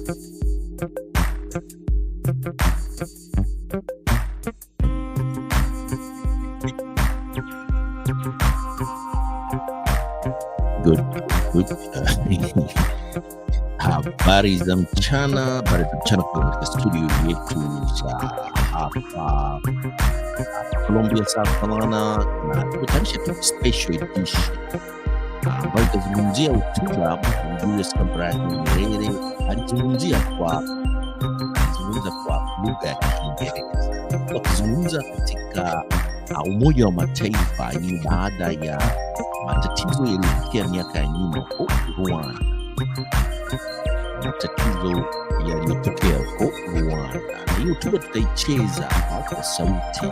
Good. Habari za mchana kwa katika studio yetu za hapa Colombia, South Carolina, na tumetayarisha tu special edition ambayo itazungumzia hotuba Mwalimu Julius Nyerere alizungumza kwa lugha ya Kiingereza, akizungumza katika Umoja wa Mataifa hii baada ya matatizo yaliyotokea miaka ya nyuma huko Rwanda. Matatizo yaliyotokea huko Rwanda. Hiyo hotuba tutaicheza kwa sauti,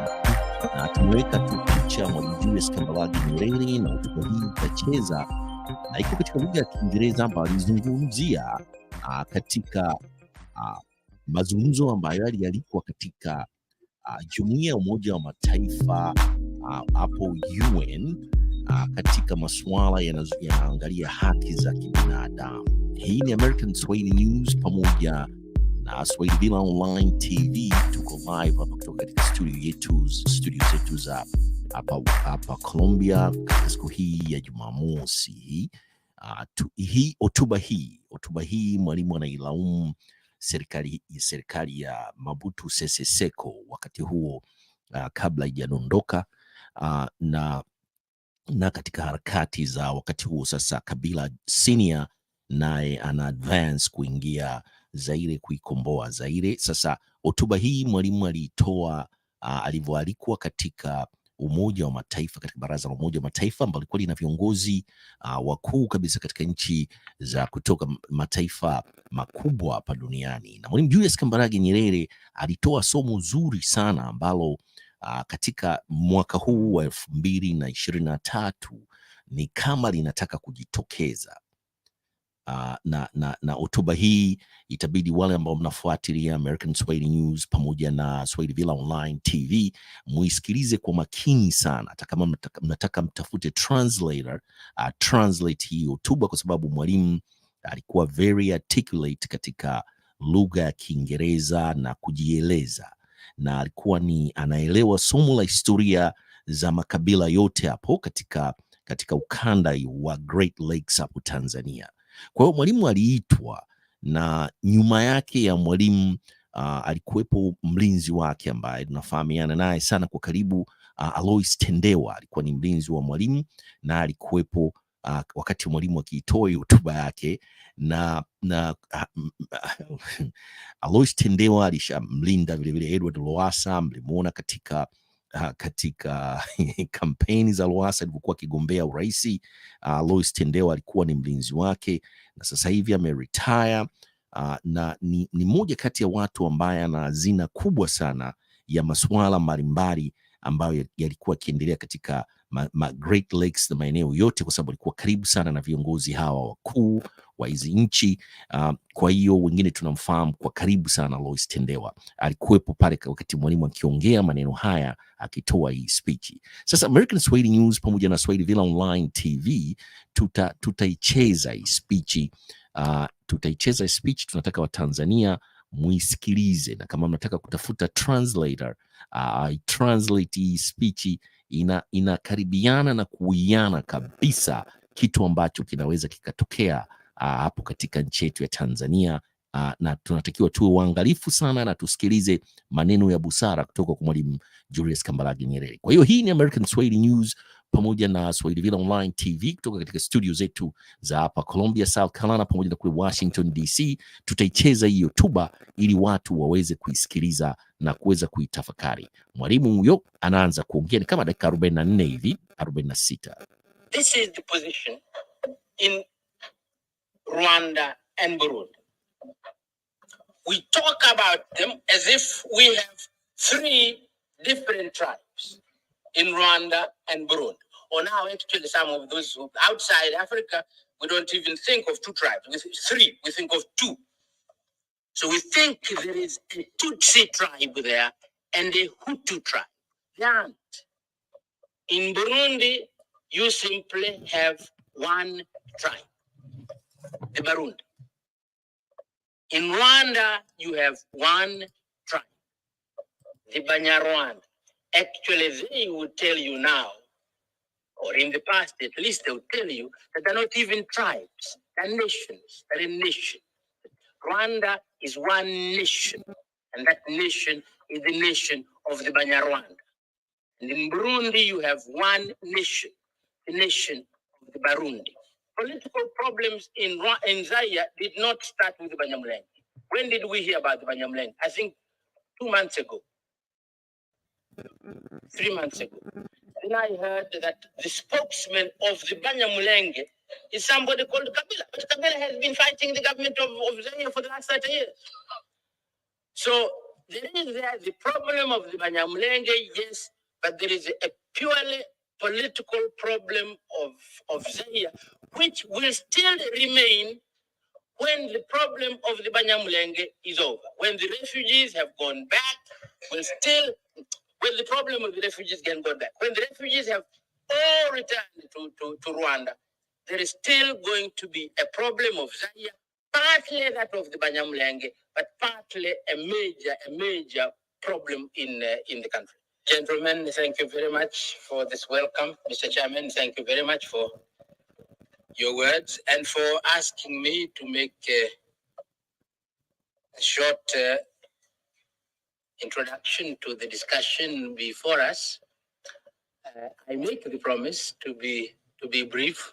na tumeweka tu picha ya Mwalimu Julius Nyerere, na hotuba hii tutacheza na iko katika lugha ya Kiingereza ambayo alizungumzia katika mazungumzo ambayo yalikuwa katika Jumuiya ya Umoja wa Mataifa hapo UN katika masuala yanaangalia haki za kibinadamu. Hii ni American Swahili News pamoja na Swahili Online TV. Tuko live hapa kutoka katika studio zetu za hapa Colombia siku hii ya Jumamosi. Hotuba hii mwalimu anailaumu serikali ya Mobutu Sese Seko wakati huo kabla haijadondoka, na katika harakati za wakati huo sasa Kabila Senior naye ana advance kuingia Zaire, kuikomboa Zaire. Sasa hotuba hii mwalimu aliitoa alivyoalikwa katika Umoja wa Mataifa, katika Baraza la Umoja wa Mataifa ambalo lilikuwa lina viongozi wakuu kabisa katika nchi za kutoka mataifa makubwa hapa duniani. Na Mwalimu Julius Nyerere alitoa somo zuri sana ambalo katika mwaka huu wa 2023 ni kama linataka kujitokeza. Na hotuba hii itabidi wale ambao mnafuatilia American Swahili News pamoja na Swahili Online TV muisikilize kwa makini sana, hata kama mnataka mtafute translator translate hii hotuba, kwa sababu mwalimu alikuwa very articulate katika lugha ya Kiingereza na kujieleza, na alikuwa anaelewa somo la historia za makabila yote hapo katika ukanda wa Great Lakes hapo Tanzania. Kwa hiyo mwalimu aliitwa, na nyuma yake ya mwalimu alikuwepo mlinzi wake ambaye tunafahamiana naye sana kwa karibu, Alois Tendewa alikuwa ni mlinzi wa mwalimu, na alikuwepo wakati mwalimu akiitoa hotuba yake, na Alois Tendewa alishamlinda vile vile Edward Lowassa. Mlimuona katika kampeni za Lowassa alivyokuwa akigombea urais. Alois Tendewa alikuwa ni mlinzi wake, na sasa hivi ameretire, na ni moja kati ya watu ambaye ana hazina kubwa sana ya masuala mbalimbali ambayo yalikuwa yakiendelea katika Great Lakes na maeneo yote, kwa sababu alikuwa karibu sana na viongozi hawa wakuu wa hizi nchi. Kwa hiyo wengine tunamfahamu kwa karibu sana. Alois Tendewa alikuwepo pale wakati mwalimu akiongea maneno haya, akitoa hii speech. Sasa American Swahili News pamoja na Swahili Online TV tutaicheza hii speech. Tunataka Watanzania muisikilize, na kama mnataka kutafuta translator translate hii speech, inakaribiana na kuiana kabisa kitu ambacho kinaweza kikatokea hapo katika nchi yetu ya Tanzania, na tunatakiwa tuwe waangalifu sana na tusikilize maneno ya busara kutoka kwa Mwalimu Julius Nyerere. Kwa hiyo hii ni American Swahili News pamoja na Swahili Online TV kutoka katika studio zetu za hapa Colombia, South Carolina pamoja na kule Washington DC. Tutaicheza hii hotuba ili watu waweze kuisikiliza na kuweza kuitafakari. Mwalimu huyo anaanza kuongea, ni kama dakika 44 hivi, 46. This is the position in Rwanda and Burundi. We talk about them as if we have 3 different tribes in Rwanda and Burundi. Or now, actually, some of those who outside Africa, we don't even think of 2 tribes. We think 3, we think of 2. So we think there is a Tutsi tribe there and a Hutu tribe. There aren't. In Burundi, you simply have one tribe, the Barundi. In Rwanda, you have one tribe, the Banyarwanda. Actually, they will tell you now, or in the past at least, they will tell you that they're not even tribes, they're nations, they're a nation. Rwanda is one nation, and that nation is the nation of the Banyarwanda. And in Burundi, you have one nation, the nation of the Barundi. Political problems in Zaire did not start with the Banyamulenges. When did we hear about the Banyamulenges? I think 2 months ago, 3 months ago. Then I heard that the spokesman of the Banyamulenge is somebody called Kabila. But Kabila has been fighting the government of Zaire for the last 30 years. So there is the problem of the Banyamulenge, yes, but there is a purely political problem of Zaire, which will still remain when the problem of the Banyamulenge is over. When the refugees have gone back, when the problem of the refugees can go back, when the refugees have all returned to Rwanda, there is still going to be a problem of Zaire, partly that of the Banyamulenges, but partly a major problem in the country. Gentlemen, thank you very much for this welcome. Mr. Chairman, thank you very much for your words and for asking me to make a short introduction to the discussion before us. I make the promise to be brief,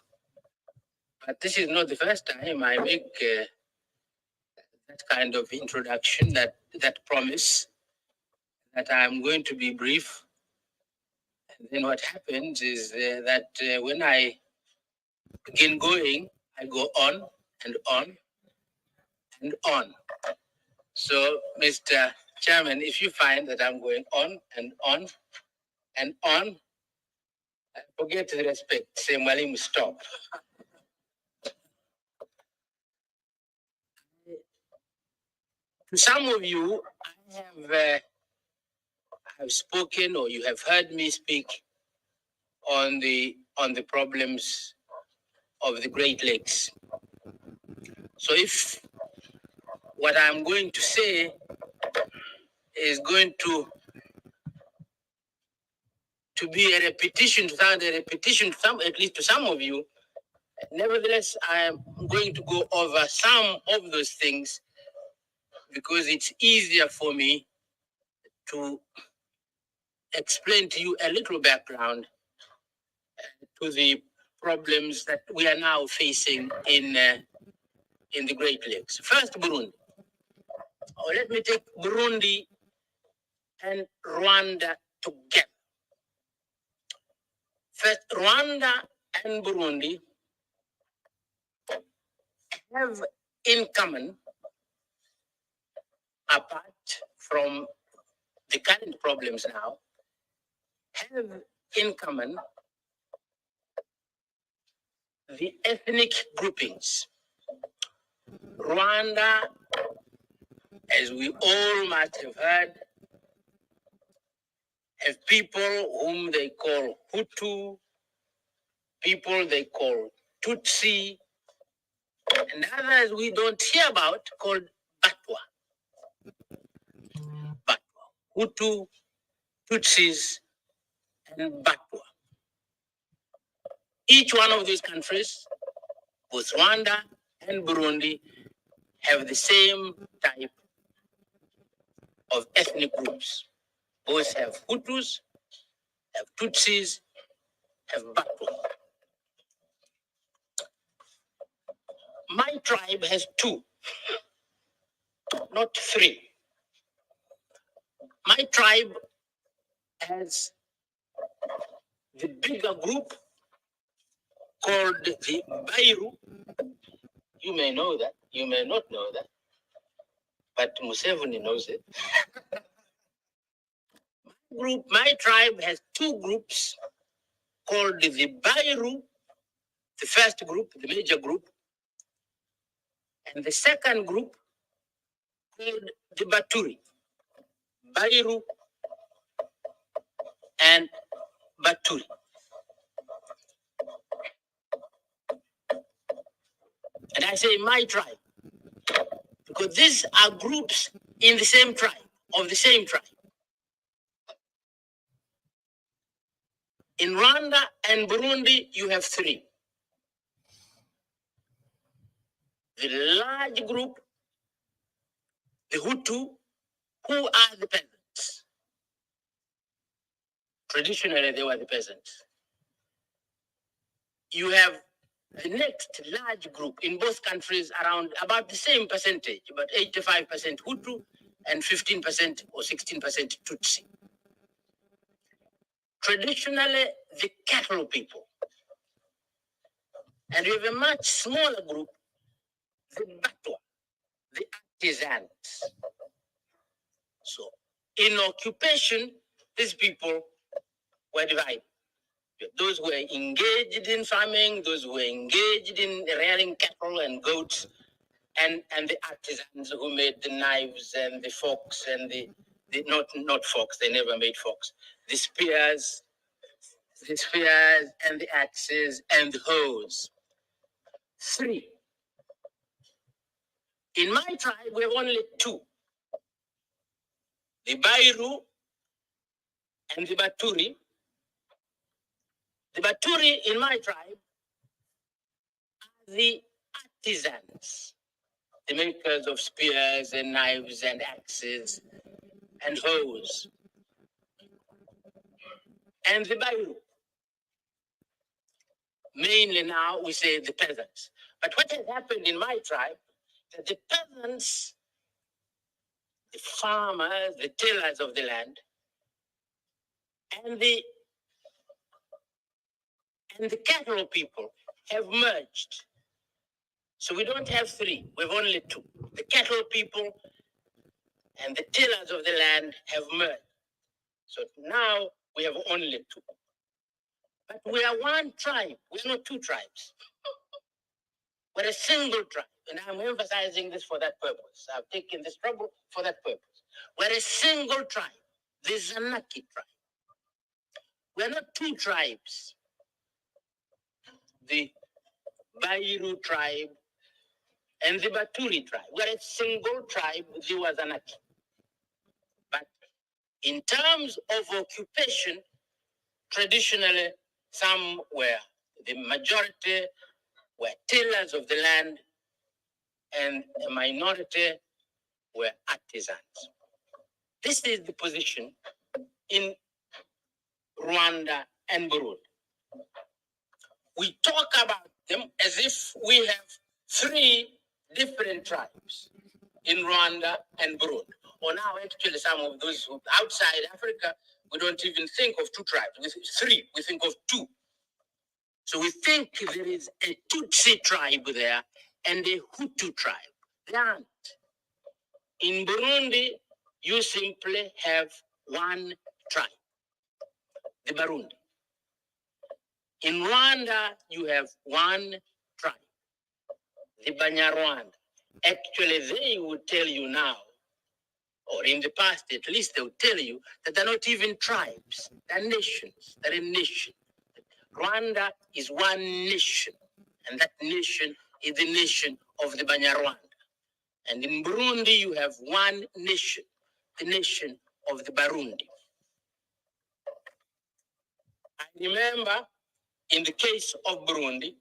but this is not the first time I make that kind of introduction, that promise that I'm going to be brief. And then what happens is that when I begin going, I go on and on and on. So, Mr. Chairman, if you find that I'm going on and on and on, forget the respect, say, Mwalimu, stop. To some of you, I have spoken, or you have heard me speak on the problems of the Great Lakes. So if what I'm going to say is going to be a repetition, to sound a repetition to some, at least to some of you, nevertheless, I am going to go over some of those things because it's easier for me to explain to you a little background to the problems that we are now facing in the Great Lakes. First, Burundi. Let me take Burundi and Rwanda together. First, Rwanda and Burundi have in common, apart from the current problems now, have in common the ethnic groupings. Rwanda, as we all must have heard, have people whom they call Hutu, people they call Tutsi, and others we don't hear about called Batwa. Batwa. Hutu, Tutsis, and Batwa. Each one of these countries, both Rwanda and Burundi, have the same type of ethnic groups. Both have Hutus, have Tutsis, have Batwa. My tribe has 2, not 3. My tribe has the bigger group called the Bairu. You may know that, you may not know that, but Museveni knows it. My tribe has 2 groups called the Bairu, the first group, the major group, and the second group called the Baturi. Bairu and Baturi. And I say my tribe, because these are groups in the same tribe, of the same tribe. In Rwanda and Burundi, you have three. The large group, the Hutu, who are the peasants. Traditionally, they were the peasants. You have the next large group in both countries around about the same percentage, about 85% Hutu and 15% or 16% Tutsi. Traditionally, the cattle people. And you have a much smaller group, the Batwa, the artisans. So, in occupation, these people were divided. Those who were engaged in farming, those who were engaged in rearing cattle and goats, and the artisans who made the knives and the forks and the not forks, they never made forks, the spears and the axes and the hoes. Three. In my tribe, we have only two. The Bairu and the Baturi. The Baturi in my tribe are the artisans, the makers of spears and knives and axes and hoes. And the Bairu, mainly now we say the peasants. But what has happened in my tribe, that the peasants, the farmers, the tillers of the land, and the cattle people have merged. So we don't have three, we have only two. The cattle people and the tillers of the land have merged. So now we have only two. But we are one tribe, we're not two tribes. We're a single tribe, and I'm emphasizing this for that purpose. I've taken this trouble for that purpose. We're a single tribe, the Zanaki tribe. We're not two tribes, the Bairu tribe and the Baturi tribe. We're a single tribe, the Wazanaki. But in terms of occupation, traditionally, some were, the majority were tillers of the land, and a minority were artisans. This is the position in Rwanda and Burundi. We talk about them as if we have three different tribes in Rwanda and Burundi. Or now, actually, some of those who outside Africa, we don't even think of two tribes. We think three, we think of two. So we think there is a Tutsi tribe there and a Hutu tribe. There aren't. In Burundi, you simply have one tribe, the Barundi. In Rwanda, you have one tribe, the Banyarwanda. Actually, they would tell you now, or in the past at least, they would tell you that they're not even tribes, they're nations, they're a nation. Rwanda is one nation, and that nation is the nation of the Banyarwanda. And in Burundi, you have one nation, the nation of the Barundi. I remember in the case of Burundi,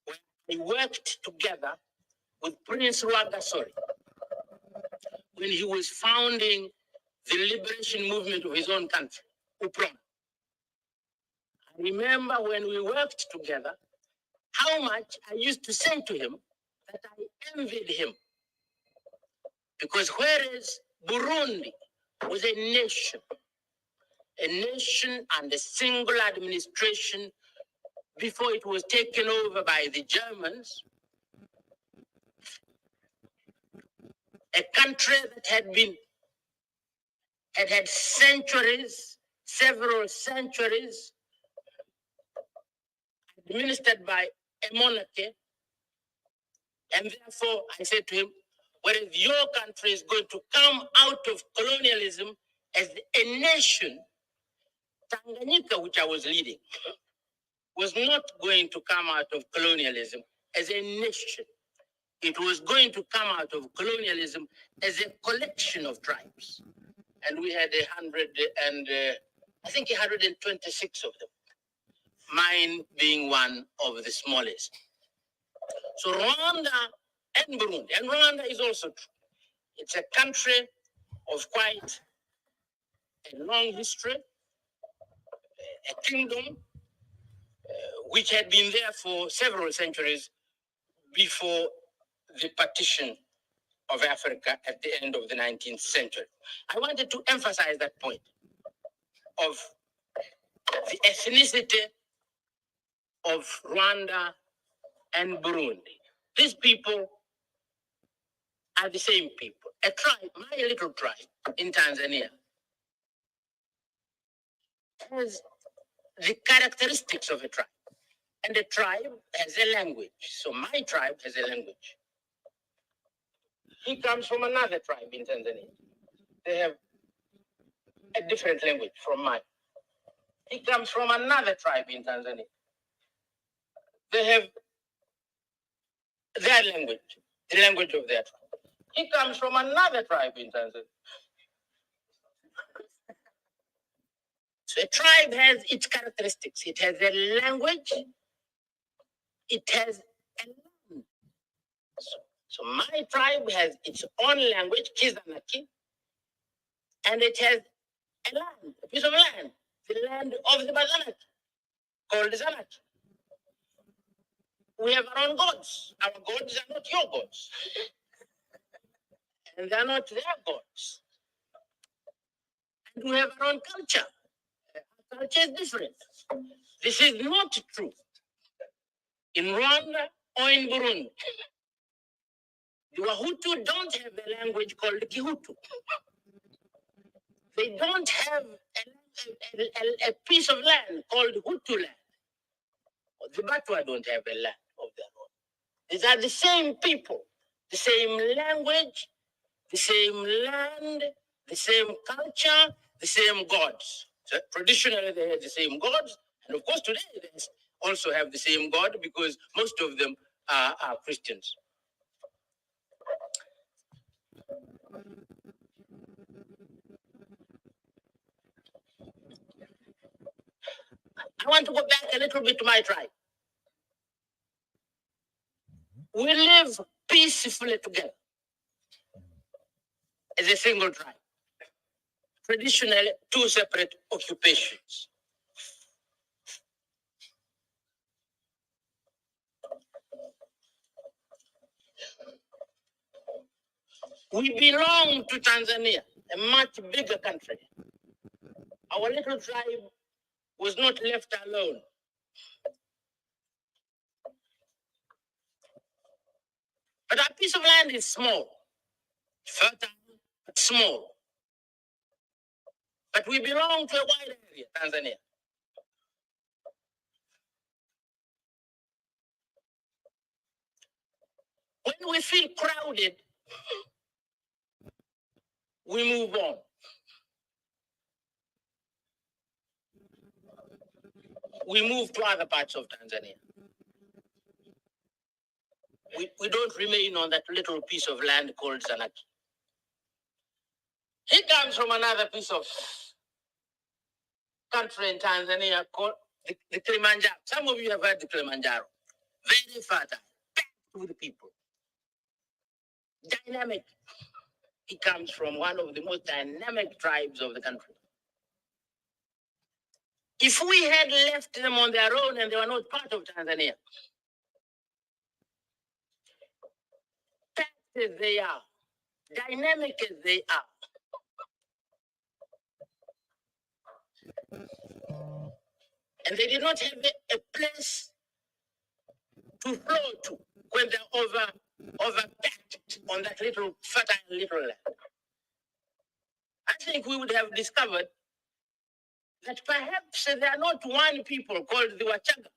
when we worked together with Prince Rwagasore, when he was founding the liberation movement of his own country, UPRON. I remember when we worked together, how much I used to say to him that I envied him. Because whereas Burundi was a nation and a single administration before it was taken over by the Germans, a country that had centuries, several centuries, administered by a monarchy. And therefore, I said to him, whereas your country is going to come out of colonialism as a nation, Tanganyika, which I was leading, was not going to come out of colonialism as a nation. it was going to come out of colonialism as a collection of tribes. And we had 126 of them, mine being one of the smallest. So Rwanda and Burundi, and Rwanda is also true. It's a country of quite a long history, a kingdom which had been there for several centuries before the partition of Africa at the end of the 19th century. I wanted to emphasize that point of the ethnicity of Rwanda and Burundi. These people are the same people. A tribe, my little tribe in Tanzania, has the characteristics of a tribe. And a tribe has a language. So my tribe has a language. He comes from another tribe in Tanzania. They have a different language from mine. He comes from another tribe in Tanzania. They have their language, the language of their tribe. He comes from another tribe in Tanzania. So a tribe has its characteristics. It has a language. It has a land. So my tribe has its own language, Kizanaki, and it has a land, a piece of land, the land of the Bazanaki, called Zanaki. We have our own gods. Our gods are not your gods. And they're not their gods. And we have our own culture. Our culture is different. This is not true in Rwanda or in Burundi. The Wahutu don't have a language called Kihutu. They don't have a piece of land called Hutu land. The Batwa don't have a land of their own. These are the same people, the same language, the same land, the same culture, the same gods. So traditionally, they had the same gods. And of course, today, they also have the same God because most of them are Christians. I want to go back a little bit to my tribe. We live peacefully together as a single tribe. Traditionally, two separate occupations. We belong to Tanzania, a much bigger country. Our little tribe was not left alone. But our piece of land is small, fertile, but small. But we belong to a wide area, Tanzania. When we feel crowded, we move on. We move to other parts of Tanzania. We don't remain on that little piece of land called Zanaki. He comes from another piece of country in Tanzania called the Kilimanjaro. Some of you have heard the Kilimanjaro. Very fertile, packed with people. Dynamic. He comes from one of the most dynamic tribes of the country. If we had left them on their own and they were not part of Tanzania, packed as they are, dynamic as they are, and they did not have a place to flow to when they're overpacked on that little fertile little land. I think we would have discovered that perhaps there are not one people called the Wachaga.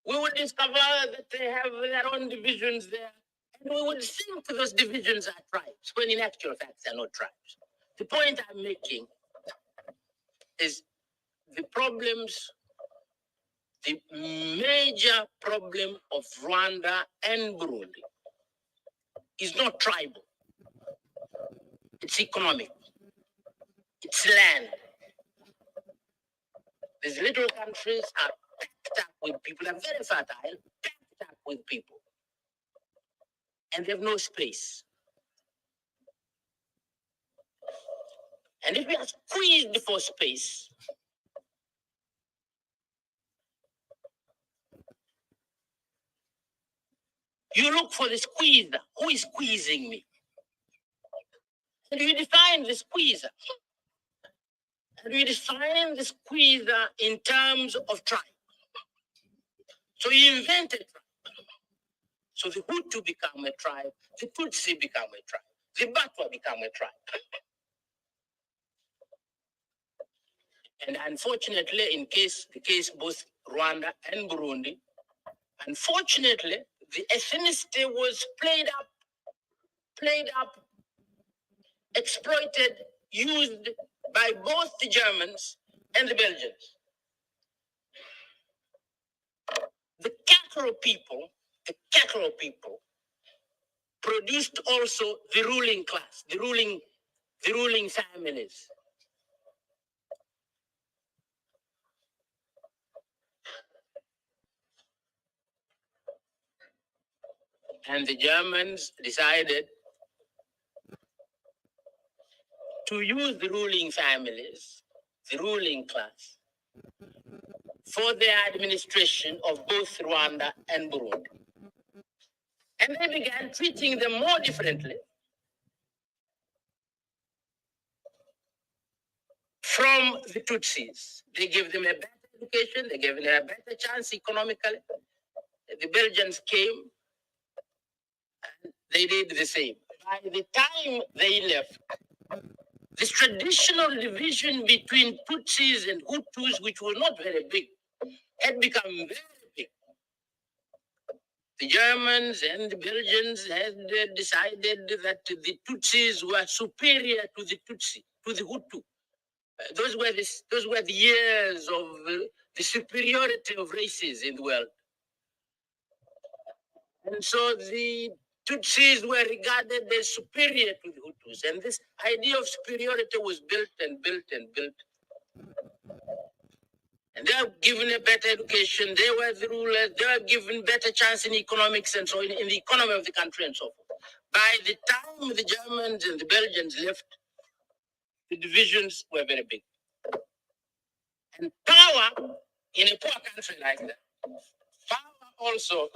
We would discover that they have their own divisions there, and we would think those divisions are tribes, when in actual fact they're not tribes. The point I'm making is the problems the major problem of Rwanda and Burundi is not tribal. It's economic. It's land. These little countries are packed up with people, are very fertile, packed up with people. And they have no space. And if we are squeezed for space, you look for the squeezer. Who is squeezing me? And you define the squeezer. And we define the squeezer in terms of tribe. So you invented tribe. So the Hutu become a tribe, the Tutsi become a tribe, the Batwa become a tribe. And unfortunately, in the case both Rwanda and Burundi, unfortunately, the ethnicity was played up, exploited, used by both the Germans and the Belgians. The cattle people produced also the ruling class, the ruling families. And the Germans decided to use the ruling families, the ruling class, for the administration of both Rwanda and Burundi. And they began treating them more differently from the Tutsis. They gave them a better education, they gave them a better chance economically. The Belgians came, and they did the same. By the time they left, this traditional division between Tutsis and Hutus, which was not very big, had become very big. The Germans and the Belgians had decided that the Tutsis were superior to the Tutsi, to the Hutu. Those were the years of the superiority of races in the world. And so the Tutsis were regarded as superior to the Hutus. And this idea of superiority was built and built and built. And they were given a better education. They were the rulers. They were given better chance in economics and so in the economy of the country and so forth. By the time the Germans and the Belgians left, the divisions were very big. And power in a poor country like that, power also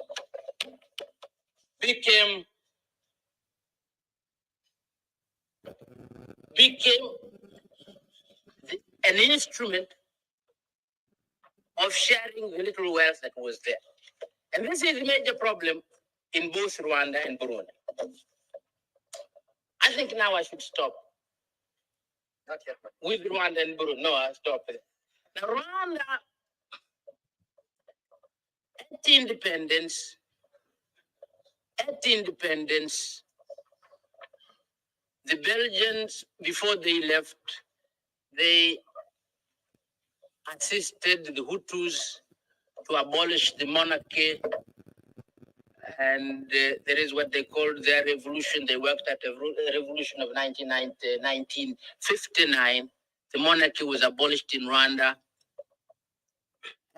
became an instrument of sharing the little wealth that was there. And this is a major problem in both Rwanda and Burundi. I think now I should stop. Not yet. With Rwanda and Burundi. No, I'll stop it. Now, Rwanda, at independence, the Belgians, before they left, they assisted the Hutus to abolish the monarchy. And there is what they called their revolution. They worked at a revolution of 1959. The monarchy was abolished in Rwanda.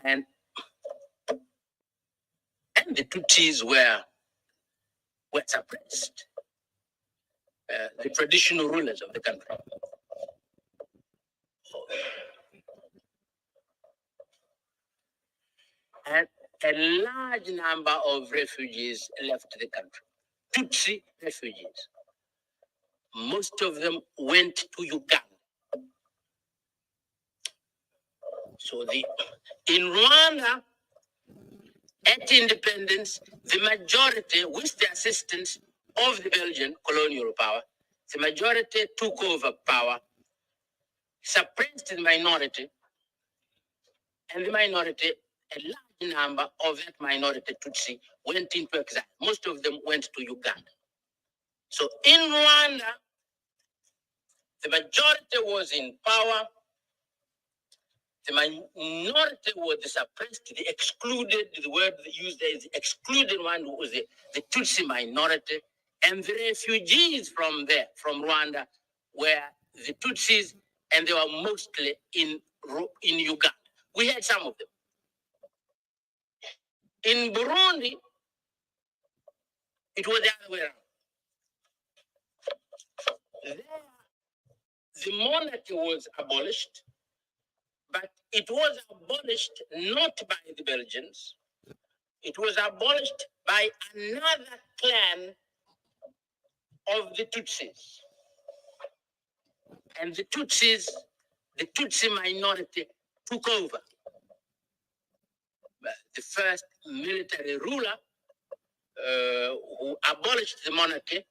And the Tutsis were suppressed, the traditional rulers of the country. And a large number of refugees left the country, Tutsi refugees. Most of them went to Uganda. So in Rwanda, at independence, the majority, with the assistance of the Belgian colonial power, the majority took over power, suppressed the minority, and the minority, a large number of that minority Tutsi went into exile. Most of them went to Uganda. So in Rwanda, the majority was in power. The minority was the suppressed, the excluded, the word used there is the excluded one was the Tutsi minority, and the refugees from there, from Rwanda, were the Tutsis, and they were mostly in Uganda. We had some of them. In Burundi, it was the other way around. There, the monarchy was abolished, but it was abolished not by the Belgians. It was abolished by another clan of the Tutsis. And the Tutsis, the Tutsi minority, took over. The first military ruler who abolished the monarchy,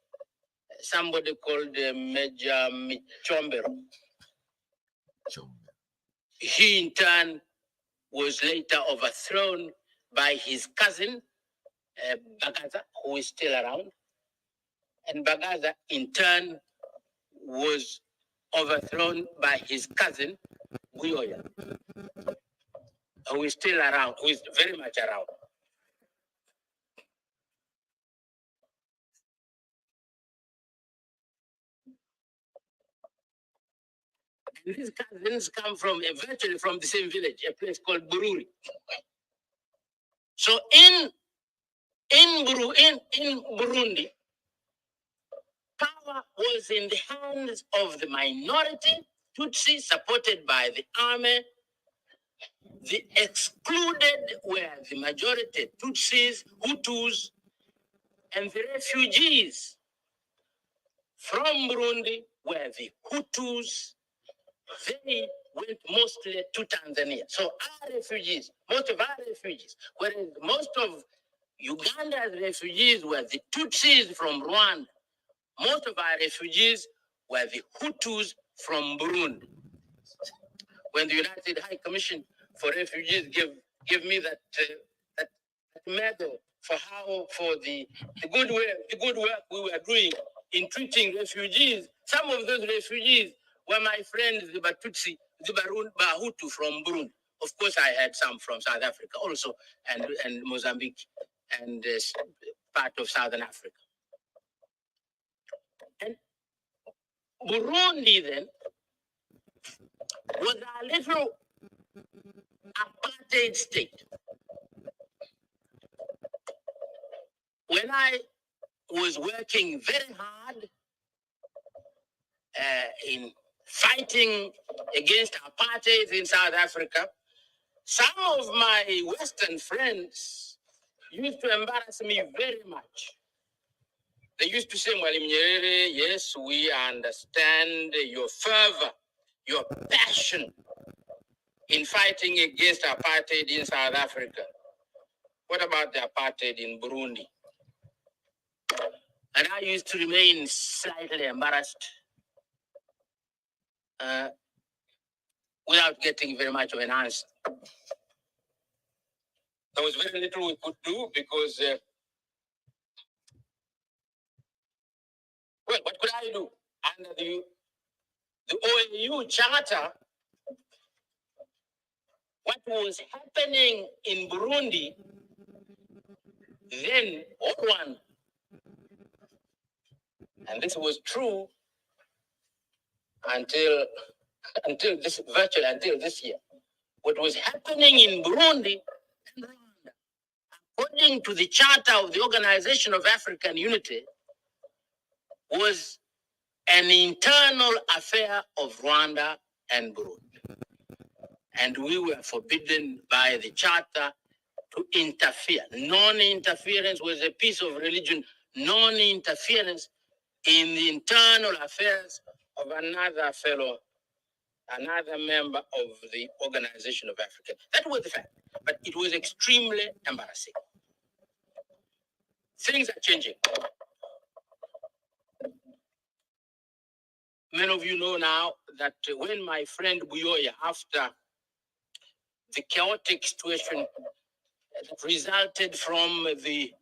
somebody called Major Michombero. He, in turn, was later overthrown by his cousin, Bagaza, who is still around. And Bagaza, in turn, was overthrown by his cousin, Buyoya, who is still around, who is very much around. And these cousins come from virtually from the same village, a place called Bururi. So in Burundi, power was in the hands of the minority, Tutsi, supported by the army. The excluded were the majority, Tutsis, Hutus, and the refugees from Burundi were the Hutus. They went mostly to Tanzania. So our refugees, most of our refugees, whereas most of Uganda's refugees were the Tutsis from Rwanda, most of our refugees were the Hutus from Burundi. When the United High Commission for Refugees gave me that medal for the good work we were doing in treating refugees, some of those refugees were my friends, the Batutsi, the Bahutu from Burundi. Of course, I had some from South Africa also, and Mozambique, and part of Southern Africa. And Burundi then was a little apartheid state. When I was working very hard in fighting against apartheid in South Africa, some of my Western friends used to embarrass me very much. They used to say, Mwalimu Nyerere, yes, we understand your fervor, your passion in fighting against apartheid in South Africa. What about the apartheid in Burundi? And I used to remain slightly embarrassed without getting very much of an answer. There was very little we could do because, well, what could I do? Under the OAU charter, what was happening in Burundi then on, and this was true until this year. What was happening in Burundi and Rwanda, according to the Charter of the Organization of African Unity, was an internal affair of Rwanda and Burundi. And we were forbidden by the Charter to interfere. Non-interference was a piece of religion. Non-interference in the internal affairs of another member of the Organization of Africa. That was the fact, but it was extremely embarrassing. Things are changing. Many of you know now that when my friend Buyoya, after the chaotic situation that resulted from the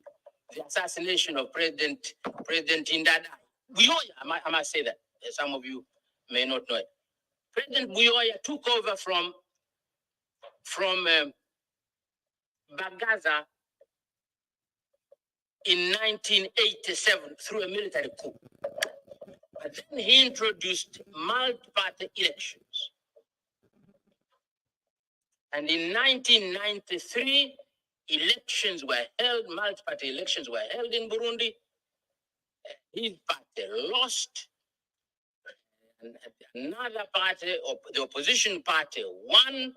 assassination of President Indada, Buyoya, I must say that, some of you may not know it. President Buyoya took over from from Bagaza in 1987 through a military coup. But then he introduced multi-party elections. And in 1993, elections were held, multi-party elections were held in Burundi. His party lost. And another party, the opposition party, won.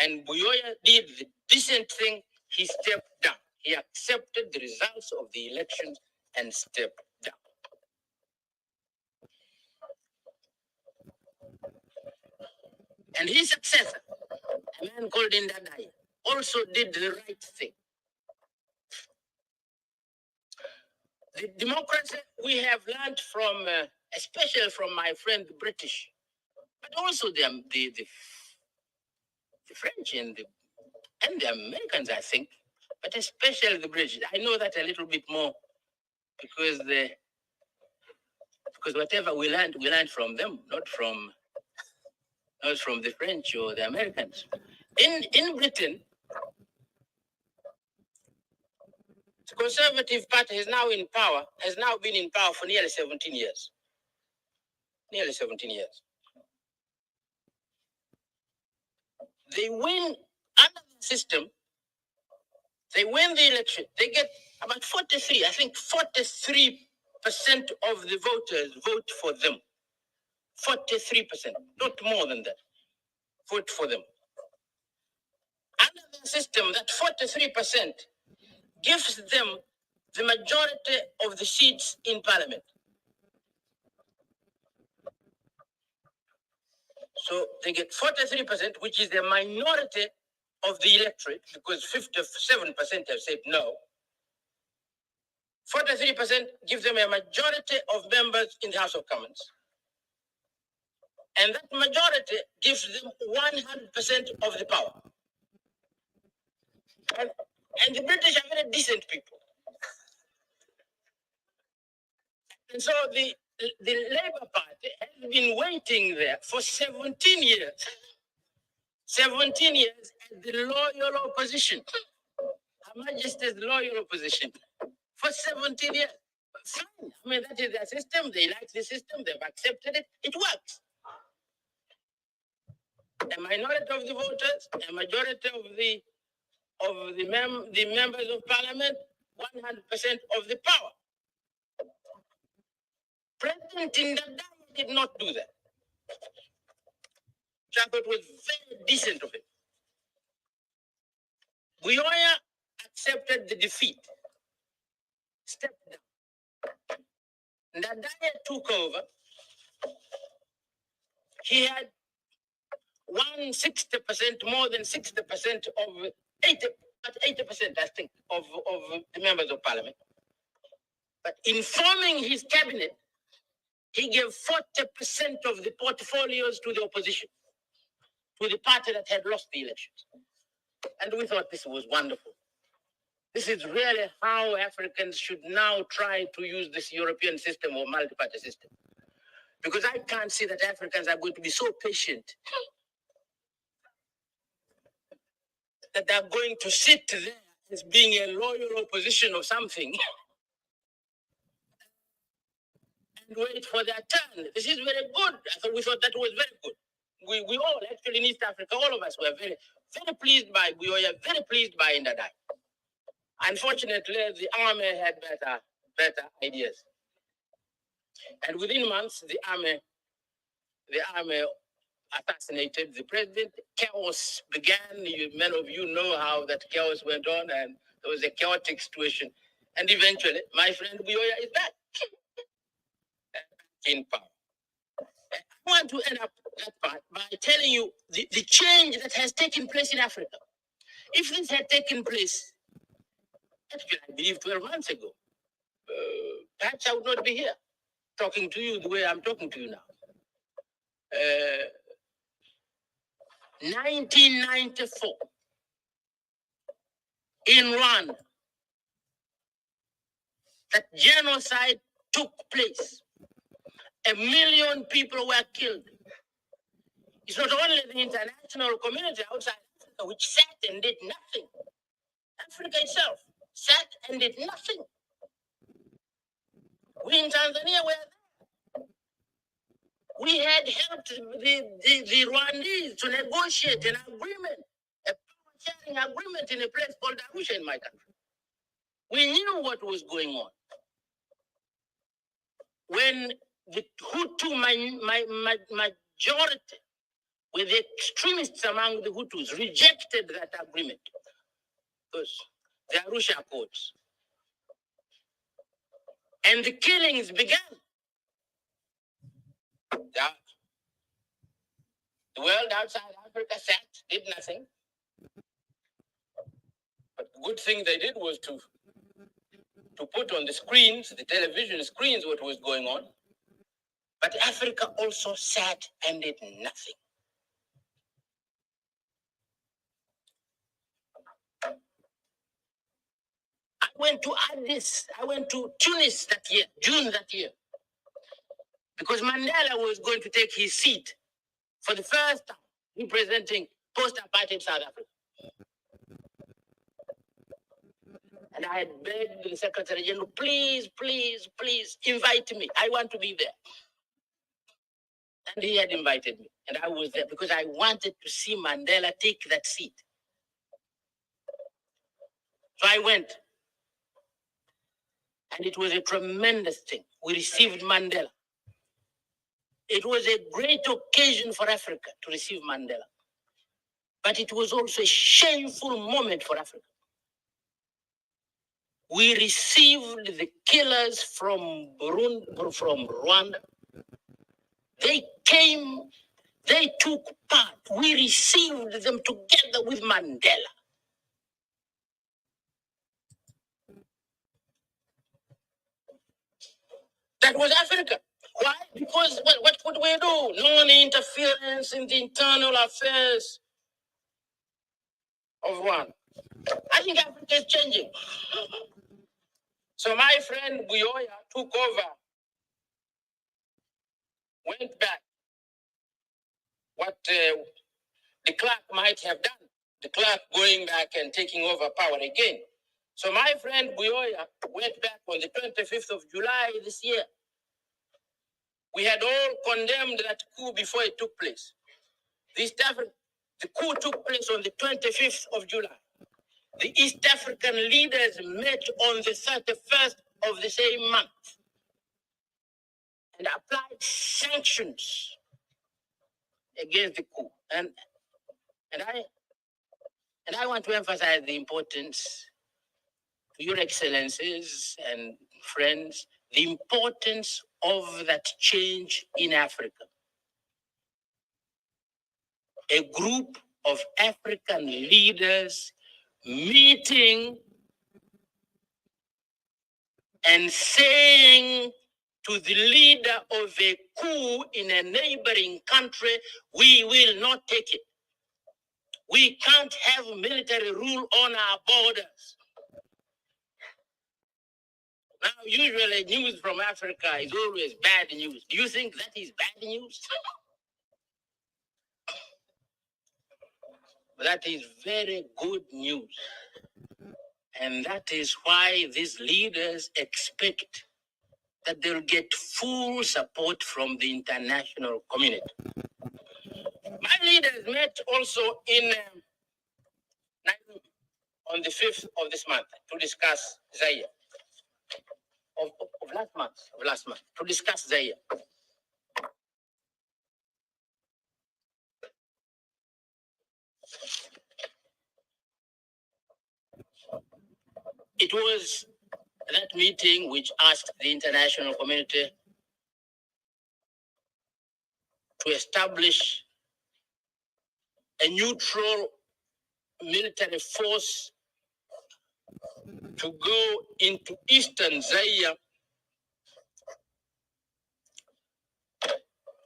And Buyoya did the decent thing. He stepped down. He accepted the results of the elections and stepped down. And his successor, a man called Ndadaye, also did the right thing. The democracy we have learned from, especially from my friend the British, but also the French and the Americans, I think, but especially the British. I know that a little bit more because whatever we learned from them, not from the French or the Americans. In Britain, the Conservative Party has now been in power for nearly 17 years. Nearly 17 years. They win under the system. They win the election. They get about 43%, I think 43% of the voters vote for them. 43%, not more than that, vote for them. Under the system, that 43% gives them the majority of the seats in parliament. So they get 43%, which is the minority of the electorate, because 57% have said no. 43% gives them a majority of members in the House of Commons. And that majority gives them 100% of the power. And the British are very decent people. And so the Labour Party has been waiting there for 17 years. 17 years as the loyal opposition. Her Majesty's loyal opposition. For 17 years. Fine. I mean, that is their system. They like the system. They've accepted it. It works. A minority of the voters, a majority of the members of parliament, 100% of the power. President Ndadaye did not do that. Which I thought was very decent of him. Buyoya accepted the defeat. Stepped down. Ndadaye took over. He had 160%, more than 60% of 80%, I think, of the members of parliament. But in forming his cabinet, he gave 40% of the portfolios to the opposition, to the party that had lost the elections. And we thought this was wonderful. This is really how Africans should now try to use this European system or multi-party system. Because I can't see that Africans are going to be so patient that they're going to sit there as being a loyal opposition of something and wait for their turn. This is very good. We thought that was very good. We all, actually in East Africa, all of us were very, very pleased by Buyoya, very pleased by Ndadaye. Unfortunately, the army had better ideas. And within months, the army assassinated the president. Chaos began. Many of you know how that chaos went on, and there was a chaotic situation. And eventually, my friend Buyoya is back in power. I want to end up that part by telling you the change that has taken place in Africa. If this had taken place, actually, I believe 12 months ago, perhaps I would not be here talking to you the way I'm talking to you now. 1994, in Rwanda, that genocide took place. 1 million people were killed. It's not only the international community outside Africa Africa, which sat and did nothing. Africa itself sat and did nothing. We in Tanzania were there. We had helped the Rwandese to negotiate an agreement, a power-sharing agreement in a place called Arusha in my country. We knew what was going on. When the Hutu majority, with the extremists among the Hutus, rejected that agreement, because the Arusha Accords, and the killings began. The world outside Africa sat, did nothing. But the good thing they did was to put on the screens, the television screens, what was going on. But Africa also sat and did nothing. I went to Tunis that year, June that year, because Mandela was going to take his seat for the first time representing post-apartheid South Africa. And I had begged the Secretary General, please, please, please invite me. I want to be there. And he had invited me. And I was there because I wanted to see Mandela take that seat. So I went. And it was a tremendous thing. We received Mandela. It was a great occasion for Africa to receive Mandela. But it was also a shameful moment for Africa. We received the killers from Burundi, from Rwanda. They came, they took part. We received them together with Mandela. That was Africa. Why? Because what could we do? Non-interference in the internal affairs of Rwanda. I think Africa is changing. So my friend Buyoya took over, went back. What the clerk might have done, the clerk going back and taking over power again. So my friend Buyoya went back on the 25th of July this year. We had all condemned that coup before it took place. The coup took place on the 25th of July. The East African leaders met on the 31st of the same month and applied sanctions against the coup. And I want to emphasize the importance to your excellencies and friends, the importance of that change in Africa. A group of African leaders meeting and saying to the leader of a coup in a neighboring country, we will not take it. We can't have military rule on our borders. Now, usually news from Africa is always bad news. Do you think that is bad news? That is very good news. And that is why these leaders expect that they'll get full support from the international community. My leaders met also in Nairobi on the 5th of this month to discuss Zaire. Of last month, to discuss Zaire. It was that meeting which asked the international community to establish a neutral military force to go into eastern Zaire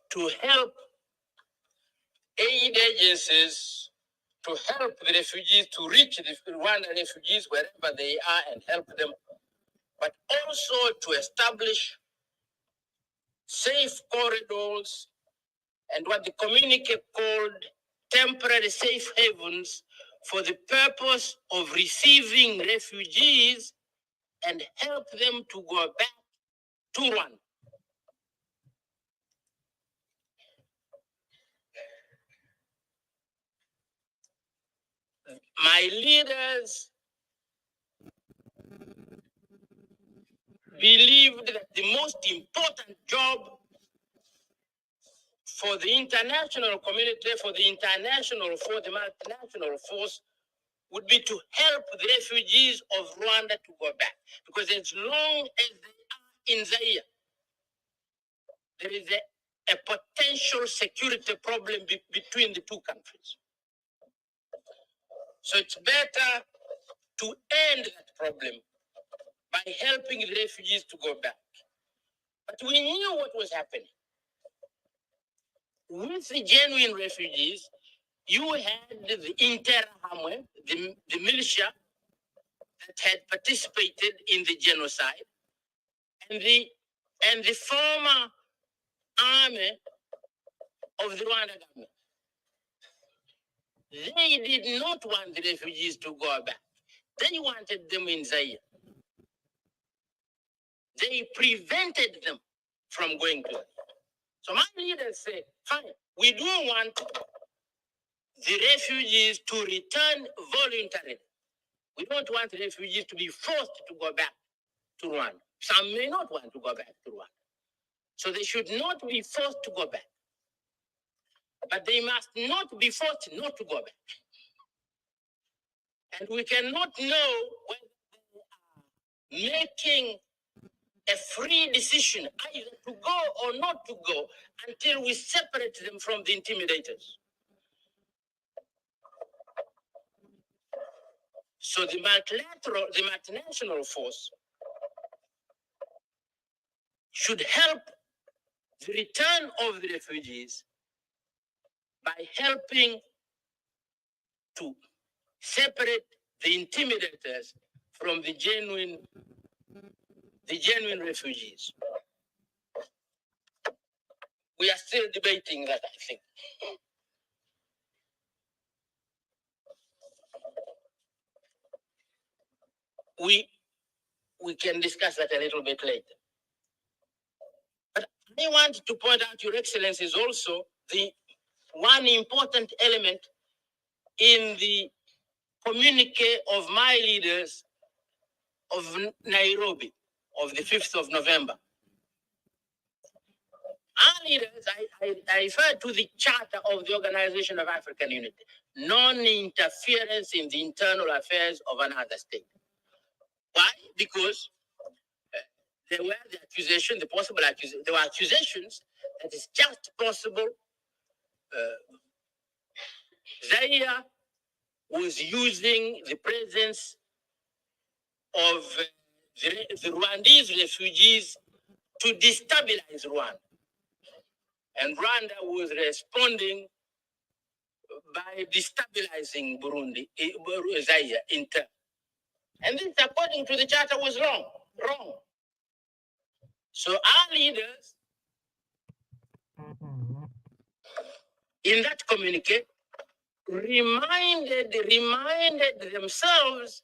to help aid agencies, to help the refugees, to reach the Rwandan refugees wherever they are and help them, but also to establish safe corridors and what the communique called temporary safe havens for the purpose of receiving refugees and help them to go back to Rwanda. My leaders believed that the most important job for the international community, for the multinational force, would be to help the refugees of Rwanda to go back. Because as long as they are in Zaire, there is a potential security problem between the two countries. So it's better to end that problem by helping the refugees to go back. But we knew what was happening. With the genuine refugees, you had the Interahamwe, the militia that had participated in the genocide, and the former army of the Rwanda government. They did not want the refugees to go back. They wanted them in Zaire. They prevented them from going to Zaire. So my leaders said, fine, we do want the refugees to return voluntarily. We don't want the refugees to be forced to go back to Rwanda. Some may not want to go back to Rwanda. So they should not be forced to go back. But they must not be forced not to go back. And we cannot know whether they are making a free decision either to go or not to go until we separate them from the intimidators. So the multinational force should help the return of the refugees by helping to separate the intimidators from the genuine refugees. We are still debating that, I think. We can discuss that a little bit later. But I want to point out, Your Excellencies, also the one important element in the communique of my leaders of Nairobi of the 5th of November. Our leaders, I refer to the Charter of the Organization of African Unity, non-interference in the internal affairs of another state. Why? Because there were the accusation, the possible accusation, there were accusations that it's just possible Zaire was using the presence of the Rwandese refugees to destabilize Rwanda. And Rwanda was responding by destabilizing Burundi, Zaire in turn. And this, according to the charter, was wrong. So our leaders, in that communique, reminded themselves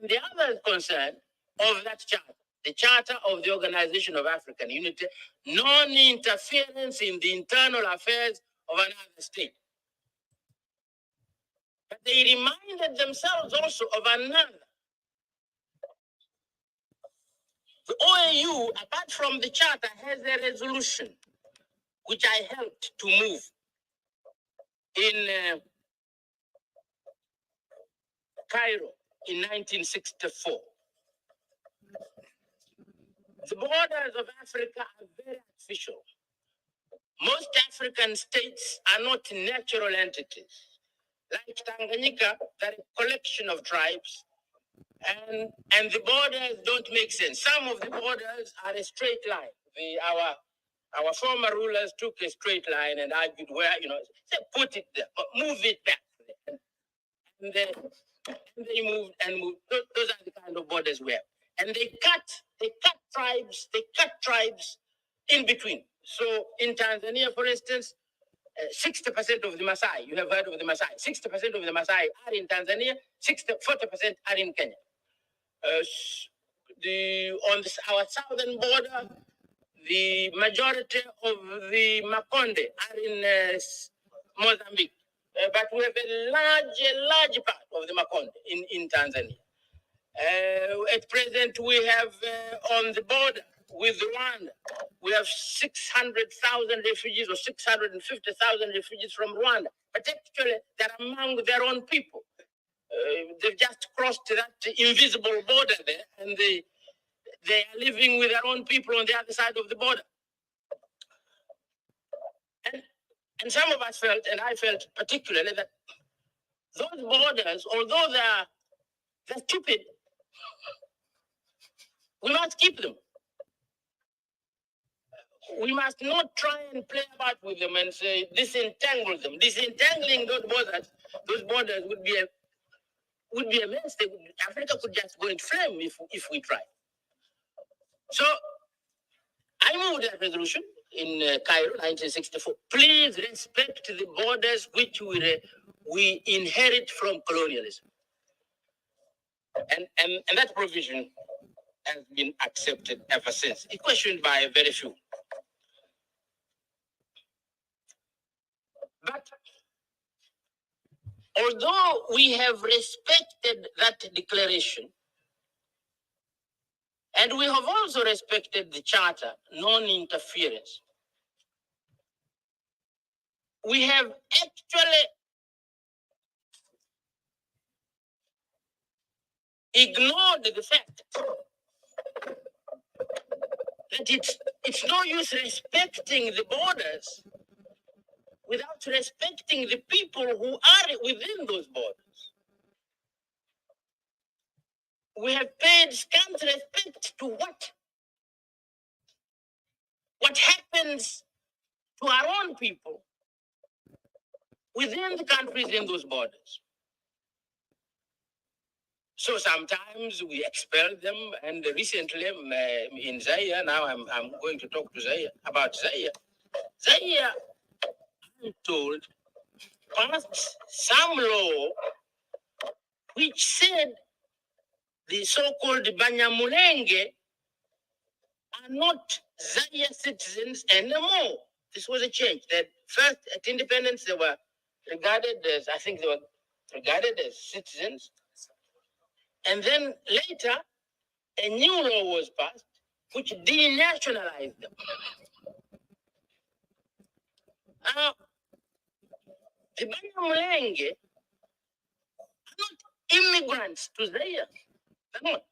and the others concerned of that charter, the Charter of the Organization of African Unity, non-interference in the internal affairs of another state. But they reminded themselves also of another. The OAU, apart from the charter, has a resolution which I helped to move in Cairo in 1964. The borders of Africa are very artificial. Most African states are not natural entities. Like Tanganyika, they're a collection of tribes, and the borders don't make sense. Some of the borders are a straight line. Our former rulers took a straight line and argued where, say, put it there, but move it back. And they moved and moved. Those are the kind of borders we have. And they cut tribes in between. So in Tanzania, for instance, 60% of the Maasai, you have heard of the Maasai, 60% of the Maasai are in Tanzania, 40% are in Kenya. Our southern border, the majority of the Makonde are in Mozambique. But we have a large part of the Makonde in Tanzania. At present, we have on the border with Rwanda, we have 600,000 refugees or 650,000 refugees from Rwanda. But actually, they're among their own people. They've just crossed that invisible border there, and they are living with their own people on the other side of the border. And some of us felt, and I felt particularly, that those borders, although they're stupid, we must keep them. We must not try and play about with them and say disentangle them. Disentangling those borders would be a mess. Africa could just go in flame if we try. So I moved that resolution in Cairo, 1964. Please respect the borders which we inherit from colonialism. And that provision has been accepted ever since. It's questioned by very few. But although we have respected that declaration, and we have also respected the charter, non-interference, we have actually ignored the fact that it's no use respecting the borders without respecting the people who are within those borders. We have paid scant respect to what happens to our own people within the countries in those borders. So sometimes we expel them, and recently in Zaire, now I'm going to talk to Zaire about Zaire. Zaire, I'm told, passed some law which said the so-called Banyamulenges are not Zaire citizens anymore. This was a change. That first, at independence, they were regarded as, I think they were regarded as citizens. And then later, a new law was passed which denationalized them. Now, the Banyamulenges are not immigrants to Zaire. They're not.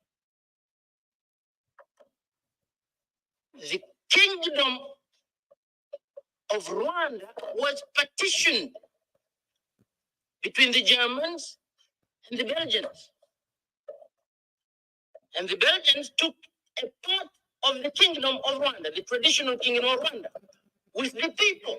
The kingdom of Rwanda was partitioned between the Germans and the Belgians. And the Belgians took a part of the kingdom of Rwanda, the traditional kingdom of Rwanda, with the people.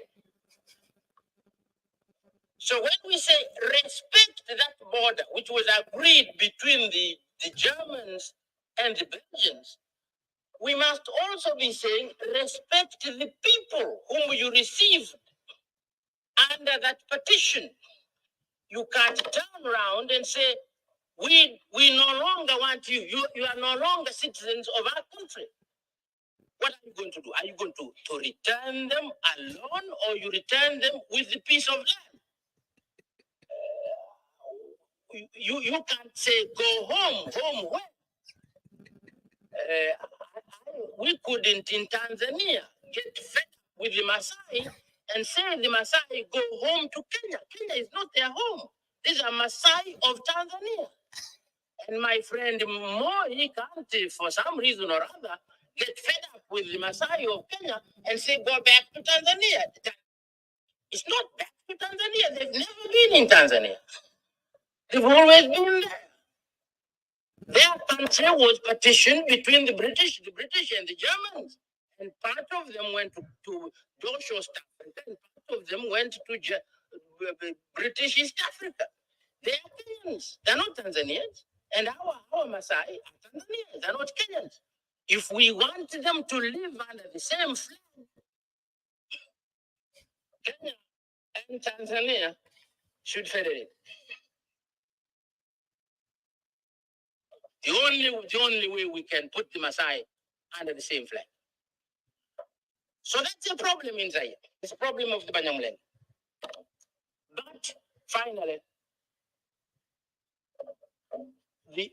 So when we say respect that border, which was agreed between the Germans and the Belgians, we must also be saying respect the people whom you received under that partition. You can't turn around and say, we no longer want you. You are no longer citizens of our country. What are you going to do? Are you going to return them alone, or you return them with the piece of land? You can't say go home where? We couldn't in Tanzania get fed up with the Maasai and say the Maasai go home to Kenya. Kenya is not their home. These are Maasai of Tanzania. And my friend Mo, he can't, for some reason or other, get fed up with the Maasai of Kenya and say go back to Tanzania. It's not back to Tanzania. They've never been in Tanzania. They've always been there. Their country was partitioned between the British and the Germans. And part of them went to Joshua East Africa, and part of them went to British East Africa. They are Kenyans. They're not Tanzanians. And our Maasai are Tanzanians. They're not Kenyans. If we want them to live under the same flag, Kenya and Tanzania should federate. The only way we can put the Maasai under the same flag. So that's a problem in Zaire. It's a problem of the Banyamulenges. But finally, the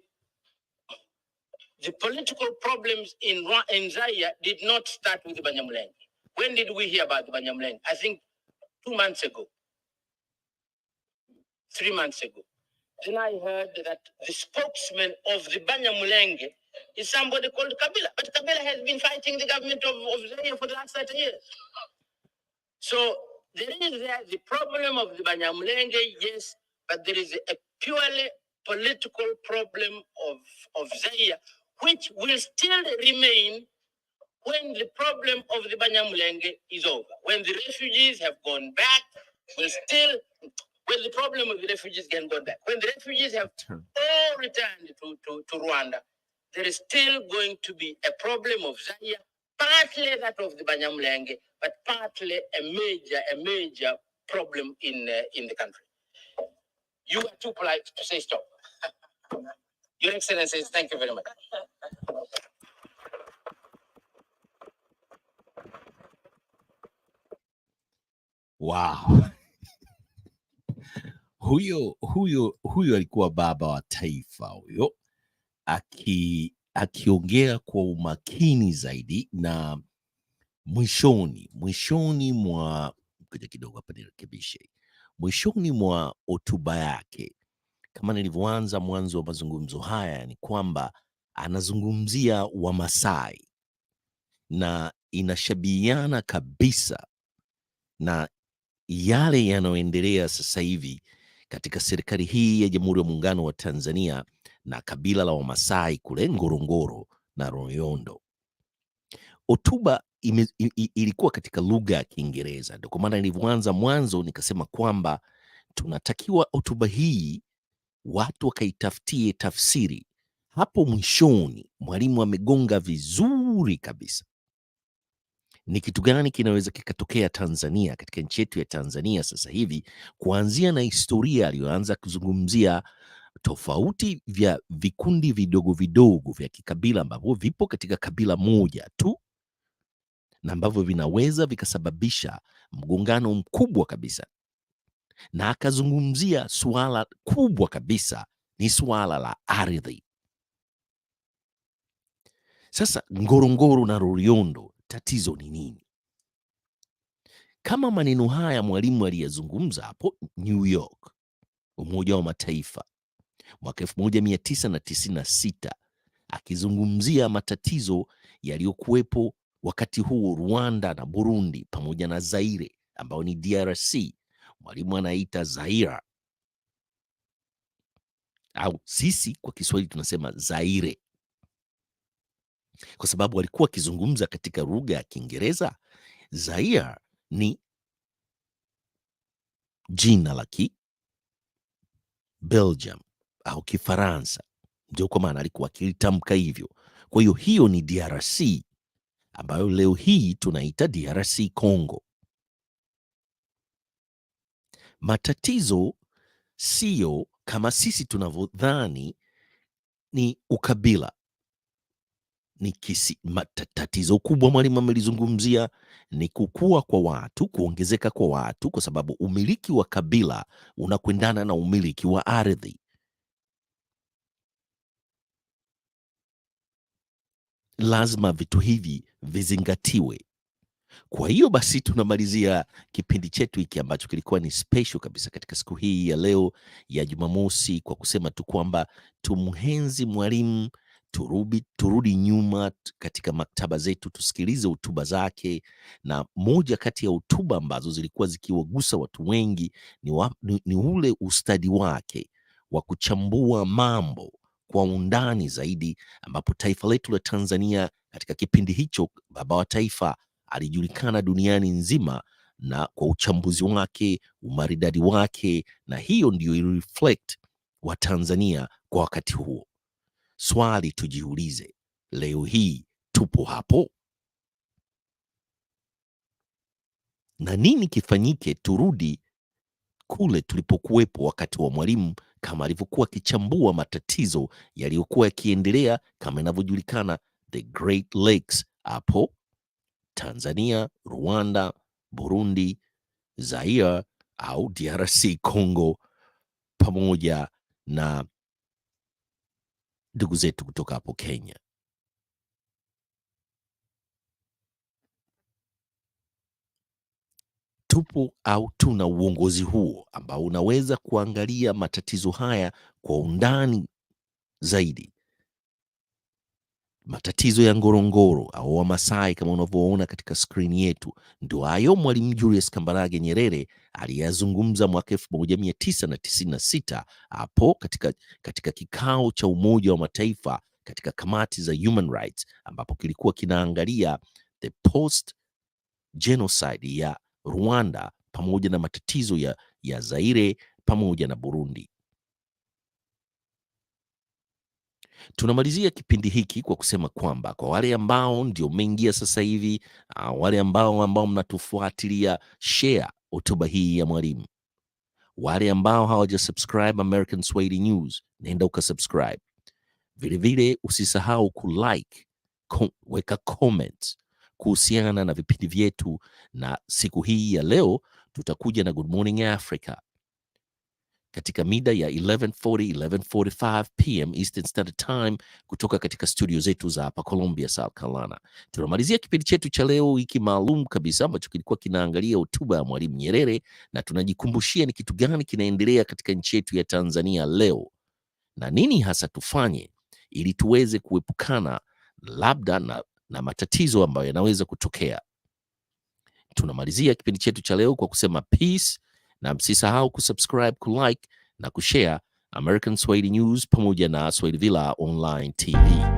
political problems in Zaire did not start with the Banyamulenges. When did we hear about the Banyamulenges? I think 2 months ago, 3 months ago. Then I heard that the spokesman of the Banyamulenges is somebody called Kabila. But Kabila has been fighting the government of Zaire for the last 30 years. So there is the problem of the Banyamulenges, yes, but there is a purely political problem of Zaire, which will still remain when the problem of the Banyamulenges is over. When the refugees have gone back, when the problem of the refugees can go back, when the refugees have all returned to Rwanda, there is still going to be a problem of Zaire, partly that of the Banyamulenges, but partly a major problem in the country. You are too polite to say stop. Your Excellencies, thank you very much. Wow. Huyo alikuwa baba wa taifa huyo, akiongea kwa umakini zaidi, na mwishoni mwa kuja kidogo hapa nirekebishe, mwishoni mwa hotuba yake, kama nilivyoanza mwanzo wa mazungumzo haya, ni kwamba anazungumzia Wamasai na inashabihiana kabisa na yale yanayoendelea sasa hivi katika serikali hii ya Jamhuri ya Muungano wa Tanzania na kabila la Wamasai kule Ngorongoro na Royondo. Hotuba ilikuwa katika lugha ya Kiingereza, ndio kwa maana nilivyoanza mwanzo nikasema kwamba tunatakiwa hotuba hii watu wakaitafutie tafsiri. Hapo mwishoni Mwalimu amegonga vizuri kabisa. Ni kitu gani kinaweza kikatokea Tanzania, katika nchi yetu ya Tanzania sasa hivi, kuanzia na historia aliyoanza kuzungumzia tofauti vya vikundi vidogo vidogo vya kikabila ambavyo vipo katika kabila moja tu na ambavyo vinaweza vikasababisha mgongano mkubwa kabisa, na akazungumzia suala kubwa kabisa, ni suala la ardhi. Sasa Ngorongoro na Roriondo, tatizo ni nini? Kama maneno haya Mwalimu aliyazungumza hapo New York, Umoja wa Mataifa, mwaka 1996, akizungumzia matatizo yaliyokuwepo wakati huo Rwanda na Burundi pamoja na Zaire ambao ni DRC. Mwalimu anaita Zaire, au sisi kwa Kiswahili tunasema Zaire, kwa sababu alikuwa akizungumza katika lugha ya Kiingereza. Zaire ni jina la Belgium au Kifaransa, ndio kwa maana alikuwa akilitamka hivyo. Kwa hiyo hiyo ni DRC ambayo leo hii tunaita DRC Congo. Matatizo sio kama sisi tunavyodhani ni ukabila. Ni tatizo kubwa Mwalimu amelizungumzia ni kukua kwa watu, kuongezeka kwa watu, kwa sababu umiliki wa kabila unakwendana na umiliki wa ardhi. Lazima vitu hivi vizingatiwe. Kwa hiyo basi tunamalizia kipindi chetu hiki ambacho kilikuwa ni special kabisa katika siku hii ya leo ya Jumamosi kwa kusema tu kwamba tumhenzi Mwalimu, turudi nyuma katika maktaba zetu tusikilize hotuba zake, na moja kati ya hotuba ambazo zilikuwa zikiwagusa watu wengi ni ule ustadi wake wa kuchambua mambo kwa undani zaidi, ambapo taifa letu la Tanzania katika kipindi hicho, baba wa taifa alijulikana duniani nzima na kwa uchambuzi wake, umaridadi wake, na hiyo ndio reflect wa Tanzania kwa wakati huo. Swali tujiulize, leo hii tupo hapo? Na nini kifanyike turudi kule tulipokuwepo wakati wa Mwalimu, kama alivyokuwa akichambua matatizo yaliyokuwa yakiendelea kama inavyojulikana the Great Lakes hapo Tanzania, Rwanda, Burundi, Zaire au DRC Congo, pamoja na ndugu zetu kutoka hapo Kenya. Tupo au tuna uongozi huo ambao unaweza kuangalia matatizo haya kwa undani zaidi. Matatizo ya Ngorongoro au Wamasai kama unavyoona katika skrini yetu, ndio hayo Mwalimu Julius Kambarage Nyerere aliyazungumza mwaka 1996 hapo katika kikao cha Umoja wa Mataifa katika kamati za human rights, ambapo kilikuwa kinaangalia the post genocide ya Rwanda pamoja na matatizo ya Zaire pamoja na Burundi. Tunamalizia kipindi hiki kwa kusema kwamba kwa wale ambao ndio mmeingia sasa hivi, wale ambao mnatufuatilia, share hotuba hii ya Mwalimu. Wale ambao hawaja subscribe American Swahili News, nenda ukasubscribe. Vilevile usisahau kulike, weka comments kuhusiana na vipindi vyetu, na siku hii ya leo tutakuja na Good Morning Africa katika mida ya 11:45 PM Eastern Standard Time kutoka katika studio zetu za hapa Columbia, South Carolina. Tunamalizia kipindi chetu cha leo hiki maalum kabisa ambacho kilikuwa kinaangalia hotuba ya Mwalimu Nyerere, na tunajikumbushia ni kitu gani kinaendelea katika nchi yetu ya Tanzania leo na nini hasa tufanye ili tuweze kuepukana labda na matatizo ambayo yanaweza kutokea. Tunamalizia kipindi chetu cha leo kwa kusema peace, na msisahau kusubscribe, kulike na kushare American Swahili News pamoja na Swahili Villa Online TV.